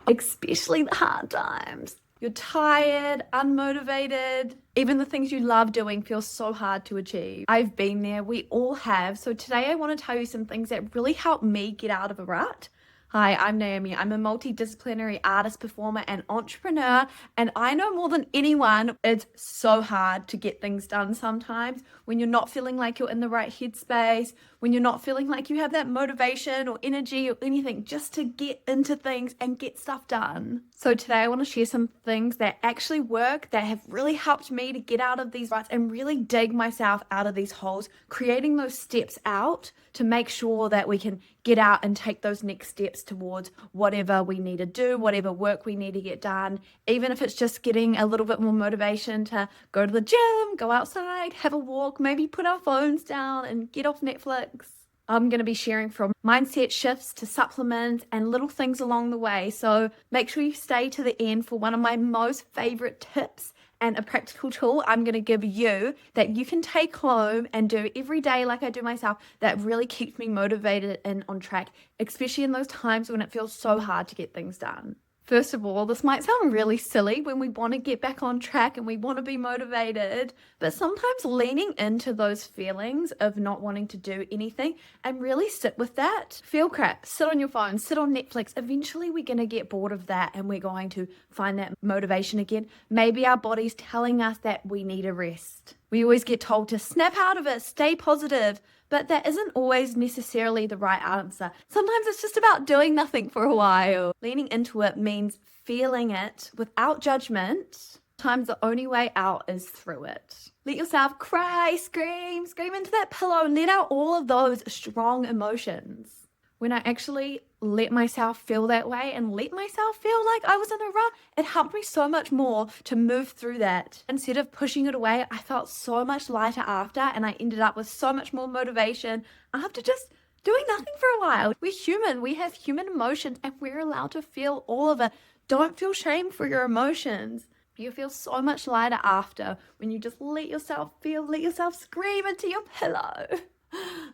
especially the hard times. You're tired, unmotivated. Even the things you love doing feel so hard to achieve. I've been there, we all have. So today I want to tell you some things that really help me get out of a rut. Hi, I'm Naomi. I'm a multidisciplinary artist, performer, and entrepreneur. And I know more than anyone, it's so hard to get things done sometimes when you're not feeling like you're in the right headspace, when you're not feeling like you have that motivation or energy or anything just to get into things and get stuff done. So today I want to share some things that actually work, that have really helped me to get out of these ruts and really dig myself out of these holes, creating those steps out to make sure that we can get out and take those next steps towards whatever we need to do, whatever work we need to get done, even if it's just getting a little bit more motivation to go to the gym, go outside, have a walk, maybe put our phones down and get off Netflix. I'm going to be sharing from mindset shifts to supplements and little things along the way. So make sure you stay to the end for one of my most favorite tips and a practical tool I'm going to give you that you can take home and do every day like I do myself, that really keeps me motivated and on track, especially in those times when it feels so hard to get things done. First of all, this might sound really silly when we want to get back on track and we want to be motivated, but sometimes leaning into those feelings of not wanting to do anything and really sit with that. Feel crap, sit on your phone, sit on Netflix. Eventually we're going to get bored of that and we're going to find that motivation again. Maybe our body's telling us that we need a rest. We always get told to snap out of it, stay positive, but that isn't always necessarily the right answer. Sometimes it's just about doing nothing for a while. Leaning into it means feeling it without judgment. Sometimes the only way out is through it. Let yourself cry, scream into that pillow, let out all of those strong emotions. When I actually let myself feel that way and let myself feel like I was in a rut, it helped me so much more to move through that. Instead of pushing it away, I felt so much lighter after, and I ended up with so much more motivation after just doing nothing for a while. We're human, we have human emotions, and we're allowed to feel all of it. Don't feel shame for your emotions. You feel so much lighter after when you just let yourself feel, let yourself scream into your pillow.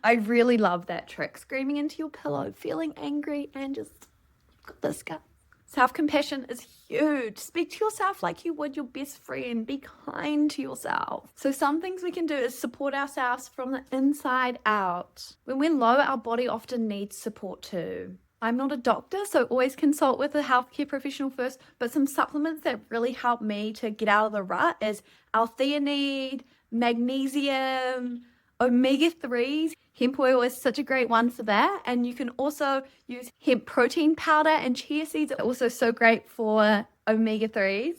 I really love that trick. Screaming into your pillow, feeling angry, and just, you've got this, guy. Self-compassion is huge. Speak to yourself like you would your best friend. Be kind to yourself. So some things we can do is support ourselves from the inside out. When we're low, our body often needs support too. I'm not a doctor, so always consult with a healthcare professional first, but some supplements that really help me to get out of the rut is L-theanine, magnesium, omega-3s. Hemp oil is such a great one for that. And you can also use hemp protein powder, and chia seeds are also so great for omega-3s.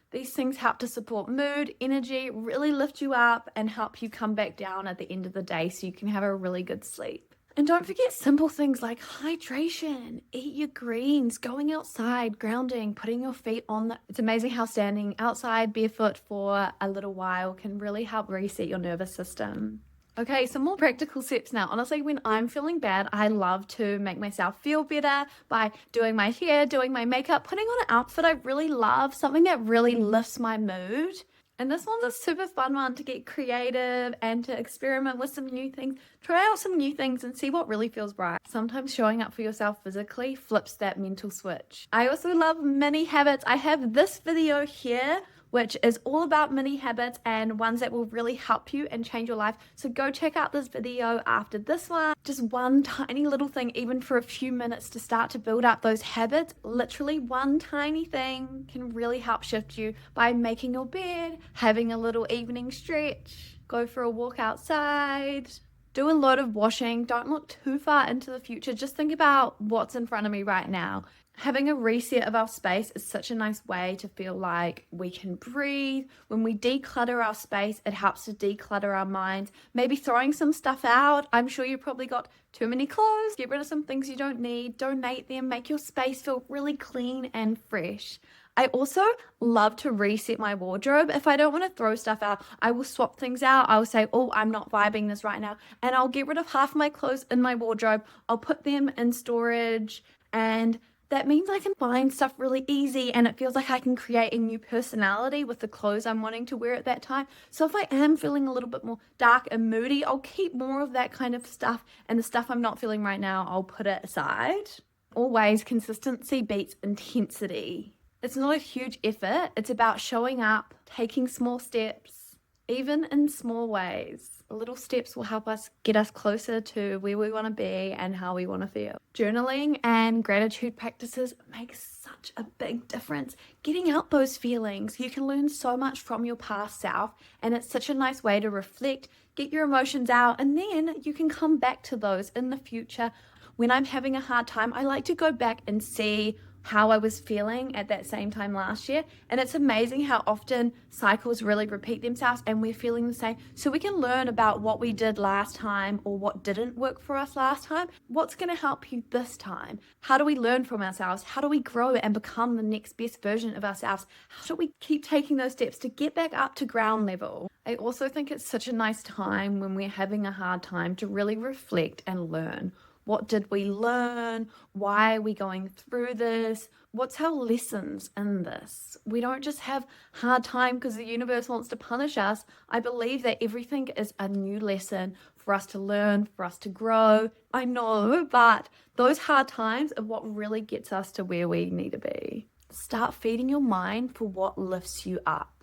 These things help to support mood, energy, really lift you up and help you come back down at the end of the day so you can have a really good sleep. And don't forget simple things like hydration, eat your greens, going outside, grounding, putting your feet on It's amazing how standing outside barefoot for a little while can really help reset your nervous system. Okay, some more practical steps now. Honestly, when I'm feeling bad, I love to make myself feel better by doing my hair, doing my makeup, putting on an outfit I really love, something that really lifts my mood. And this one's a super fun one to get creative and to experiment with some new things. Try out some new things and see what really feels right. Sometimes showing up for yourself physically flips that mental switch. I also love mini habits. I have this video here, which is all about mini habits and ones that will really help you and change your life. So go check out this video after this one. Just one tiny little thing, even for a few minutes, to start to build up those habits. Literally one tiny thing can really help shift you by making your bed, having a little evening stretch, go for a walk outside, do a lot of washing. Don't look too far into the future. Just think about what's in front of me right now. Having a reset of our space is such a nice way to feel like we can breathe. When we declutter our space, it helps to declutter our minds. Maybe throwing some stuff out. I'm sure you probably got too many clothes. Get rid of some things you don't need. Donate them. Make your space feel really clean and fresh. I also love to reset my wardrobe. If I don't want to throw stuff out, I will swap things out. I will say, oh, I'm not vibing this right now. And I'll get rid of half my clothes in my wardrobe. I'll put them in storage, and that means I can find stuff really easy, and it feels like I can create a new personality with the clothes I'm wanting to wear at that time. So if I am feeling a little bit more dark and moody, I'll keep more of that kind of stuff, and the stuff I'm not feeling right now, I'll put it aside. always, consistency beats intensity. It's not a huge effort. It's about showing up, taking small steps, even in small ways. Little steps will help us get us closer to where we want to be and how we want to feel. Journaling and gratitude practices make such a big difference. Getting out those feelings, you can learn so much from your past self, and it's such a nice way to reflect, get your emotions out, and then you can come back to those in the future. When I'm having a hard time, I like to go back and see how I was feeling at that same time last year. And it's amazing how often cycles really repeat themselves and we're feeling the same. So we can learn about what we did last time or what didn't work for us last time. What's going to help you this time? How do we learn from ourselves? How do we grow and become the next best version of ourselves? How do we keep taking those steps to get back up to ground level? I also think it's such a nice time when we're having a hard time to really reflect and learn. What did we learn? Why are we going through this? What's our lessons in this? We don't just have hard time because the universe wants to punish us. I believe that everything is a new lesson for us to learn, for us to grow. I know, but those hard times are what really gets us to where we need to be. Start feeding your mind for what lifts you up.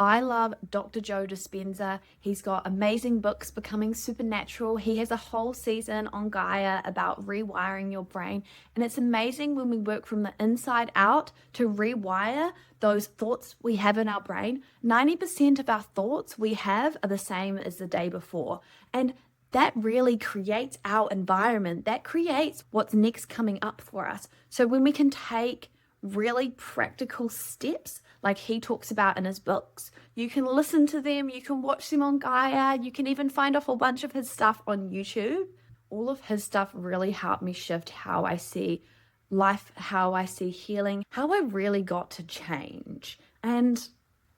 I love Dr. Joe Dispenza. He's got amazing books, Becoming Supernatural. He has a whole season on Gaia about rewiring your brain. And it's amazing when we work from the inside out to rewire those thoughts we have in our brain. 90% of our thoughts we have are the same as the day before. And that really creates our environment. That creates what's next coming up for us. So when we can take really practical steps like he talks about in his books, you can listen to them, you can watch them on Gaia, you can even find a whole bunch of his stuff on YouTube. All of his stuff really helped me shift how I see life, how I see healing, how I really got to change. And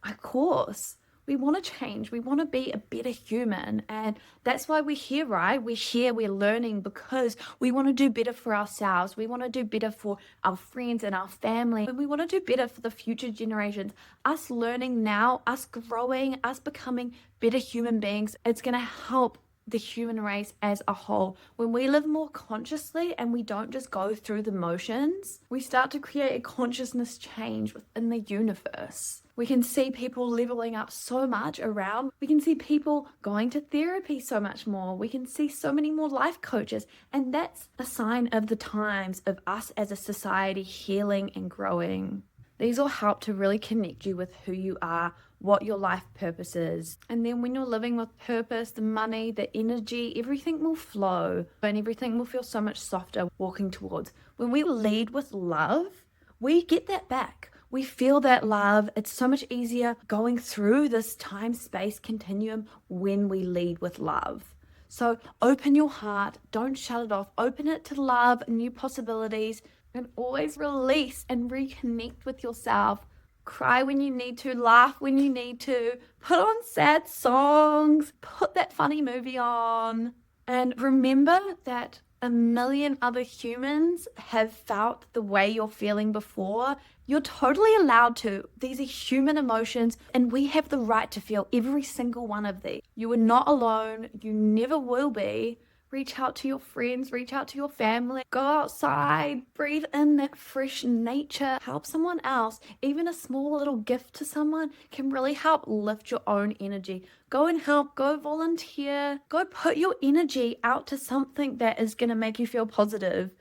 of course, we want to change. We want to be a better human. And that's why we're here, right? We're here, we're learning because we want to do better for ourselves. We want to do better for our friends and our family. And we want to do better for the future generations. Us learning now, us growing, us becoming better human beings, it's going to help the human race as a whole. When we live more consciously and we don't just go through the motions, we start to create a consciousness change within the universe. We can see people leveling up so much around. We can see people going to therapy so much more. We can see so many more life coaches. And that's a sign of the times of us as a society healing and growing. These all help to really connect you with who you are, what your life purpose is. And then when you're living with purpose, the money, the energy, everything will flow and everything will feel so much softer walking towards. When we lead with love, we get that back. We feel that love. It's so much easier going through this time-space continuum when we lead with love. So open your heart, don't shut it off. Open it to love, new possibilities, and always release and reconnect with yourself. Cry when you need to, laugh when you need to, put on sad songs, put that funny movie on, and remember that a million other humans have felt the way you're feeling before. You're totally allowed to. These are human emotions, and we have the right to feel every single one of these. You are not alone. You never will be. Reach out to your friends, reach out to your family, go outside, breathe in that fresh nature, help someone else. Even a small little gift to someone can really help lift your own energy. Go and help, go volunteer, go put your energy out to something that is going to make you feel positive.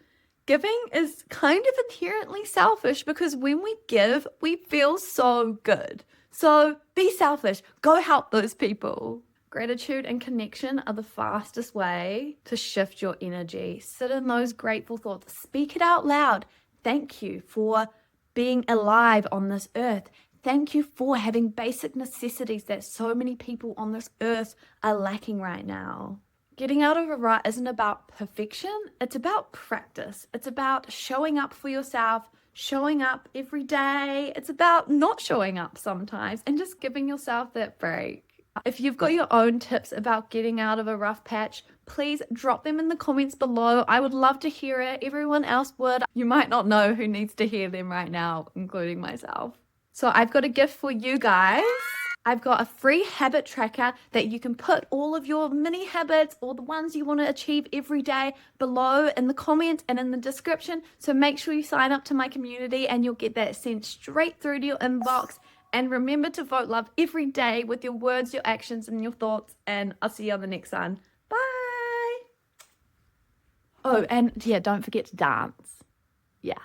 Giving is kind of inherently selfish because when we give, we feel so good. So be selfish, go help those people. Gratitude and connection are the fastest way to shift your energy. Sit in those grateful thoughts. Speak it out loud. Thank you for being alive on this earth. Thank you for having basic necessities that so many people on this earth are lacking right now. Getting out of a rut isn't about perfection. It's about practice. It's about showing up for yourself, showing up every day. It's about not showing up sometimes and just giving yourself that break. If you've got your own tips about getting out of a rough patch, please drop them in the comments below. I would love to hear it. Everyone else would. You might not know who needs to hear them right now, including myself. So I've got a gift for you guys. I've got a free habit tracker that you can put all of your mini habits or the ones you want to achieve every day below in the comments and in the description. So make sure you sign up to my community and you'll get that sent straight through to your inbox. And remember to vote love every day with your words, your actions, and your thoughts. And I'll see you on the next one. Bye. Oh, and yeah, don't forget to dance. Yeah.